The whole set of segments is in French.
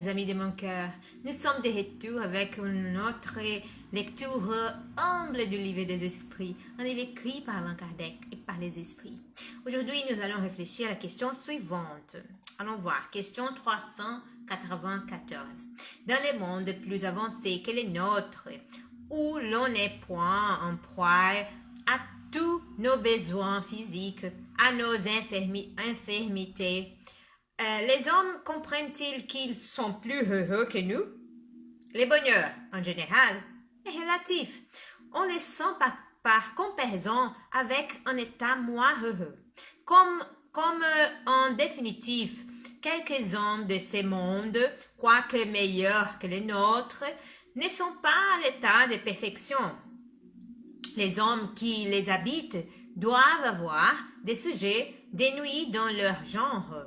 Amis de mon cœur, nous sommes de retour avec une autre lecture humble du livre des esprits, un livre écrit par Allan Kardec et par les esprits. Aujourd'hui, nous allons réfléchir à la question suivante. Allons voir, question 394. Dans les mondes plus avancés que les nôtres, où l'on n'est point en proie à tous nos besoins physiques, à nos infirmités, les hommes comprennent-ils qu'ils sont plus heureux que nous? Le bonheur, en général, est relatif. On les sent par comparaison avec un état moins heureux. Comme en définitive, quelques hommes de ces mondes, quoique meilleurs que les nôtres, ne sont pas à l'état de perfection. Les hommes qui les habitent doivent avoir des sujets dénués dans leur genre.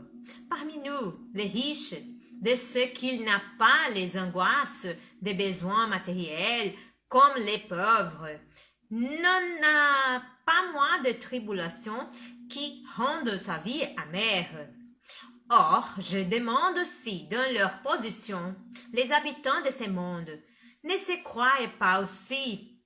Parmi nous, les riches, de ceux qui n'ont pas les angoisses des besoins matériels, comme les pauvres, n'en a pas moins de tribulations qui rendent sa vie amère. Or, je demande si, dans leur position, les habitants de ces mondes ne se croient pas aussi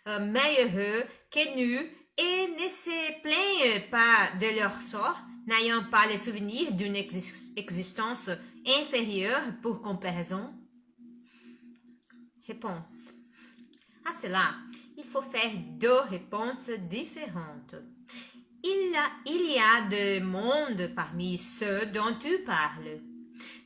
meilleurs que nous et ne se plaignent pas de leur sort, n'ayant pas le souvenir d'une existence inférieure pour comparaison? Réponse. À cela, il faut faire deux réponses différentes. Il y a des mondes parmi ceux dont tu parles,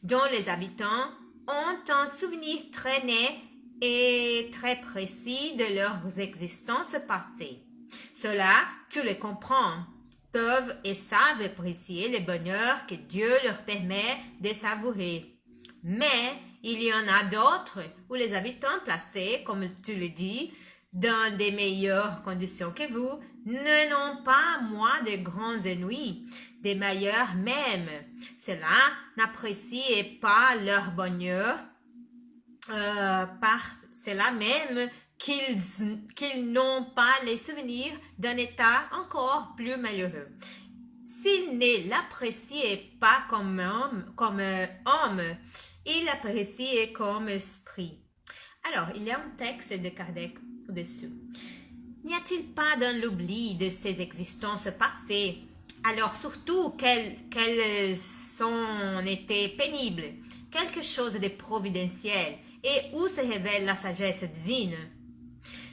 dont les habitants ont un souvenir très net et très précis de leurs existences passées. Cela, tu le comprends, peuvent et savent apprécier le bonheur que Dieu leur permet de savourer. Mais il y en a d'autres où les habitants placés, comme tu le dis, dans des meilleures conditions que vous, n'ont pas moins de grands ennuis, des meilleurs même. Cela n'apprécie pas leur bonheur par cela même qu'ils n'ont pas les souvenirs d'un état encore plus malheureux. S'ils ne l'appréciaient pas comme homme, ils l'appréciaient comme esprit. Alors, il y a un texte de Kardec au-dessus. N'y a-t-il pas dans l'oubli de ces existences passées, alors surtout qu'elles ont été pénibles, quelque chose de providentiel et où se révèle la sagesse divine?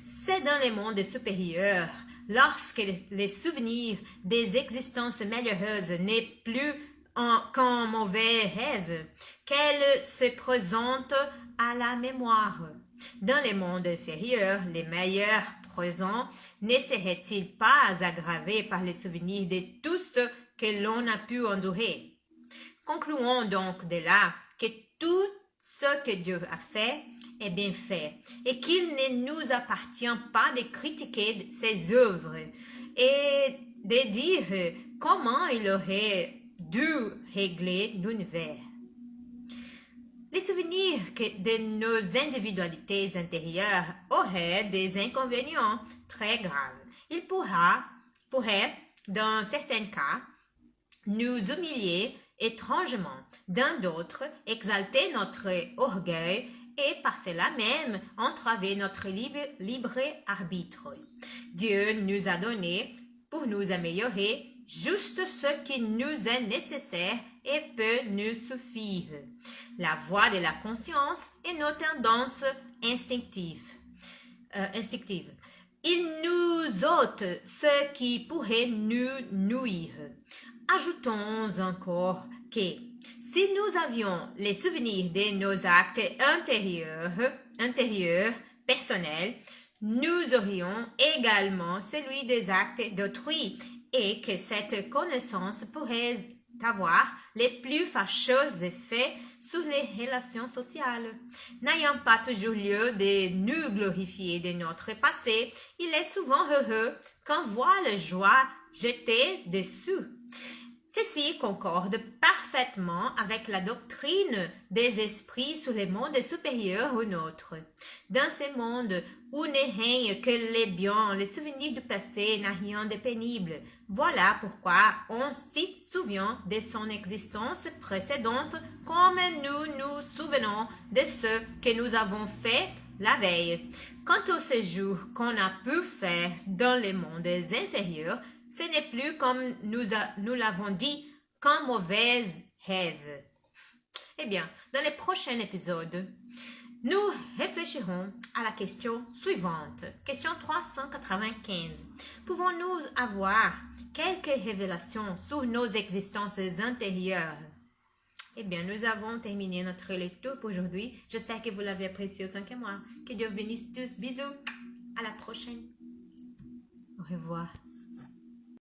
C'est dans les mondes supérieurs, lorsque les souvenirs des existences malheureuses n'est plus qu'un mauvais rêve, qu'elles se présentent à la mémoire. Dans les mondes inférieurs, les meilleurs présents ne seraient-ils pas aggravés par les souvenirs de tout ce que l'on a pu endurer? Concluons donc de là que tout ce que Dieu a fait est bien fait et qu'il ne nous appartient pas de critiquer ses œuvres et de dire comment il aurait dû régler l'univers. Les souvenirs de nos individualités intérieures auraient des inconvénients très graves. Ils pourraient, dans certains cas, nous humilier étrangement, dans d'autres, exalter notre orgueil et par cela même entraver notre libre arbitre. Dieu nous a donné, pour nous améliorer, juste ce qui nous est nécessaire et peut nous suffire. La voix de la conscience et nos tendances instinctives. Il nous ôte ce qui pourrait nous nuire. Ajoutons encore que si nous avions les souvenirs de nos actes intérieurs, personnels, nous aurions également celui des actes d'autrui et que cette connaissance pourrait avoir les plus fâcheux effets sur les relations sociales. N'ayant pas toujours lieu de nous glorifier de notre passé, il est souvent heureux qu'on voit la joie jetée dessus. Ceci concorde parfaitement avec la doctrine des esprits sur les mondes supérieurs au nôtre. Dans ces mondes où ne règne que les biens, les souvenirs du passé n'a rien de pénible. Voilà pourquoi on s'y souvient de son existence précédente comme nous nous de ce que nous avons fait la veille. Quant au séjour qu'on a pu faire dans les mondes inférieurs, ce n'est plus comme nous l'avons dit qu'un mauvais rêve. Eh bien, dans les prochains épisodes, nous réfléchirons à la question suivante. Question 395. Pouvons-nous avoir quelques révélations sur nos existences intérieures? Eh bien, nous avons terminé notre lecture pour aujourd'hui. J'espère que vous l'avez apprécié autant que moi. Que Dieu vous bénisse tous. Bisous. À la prochaine. Au revoir.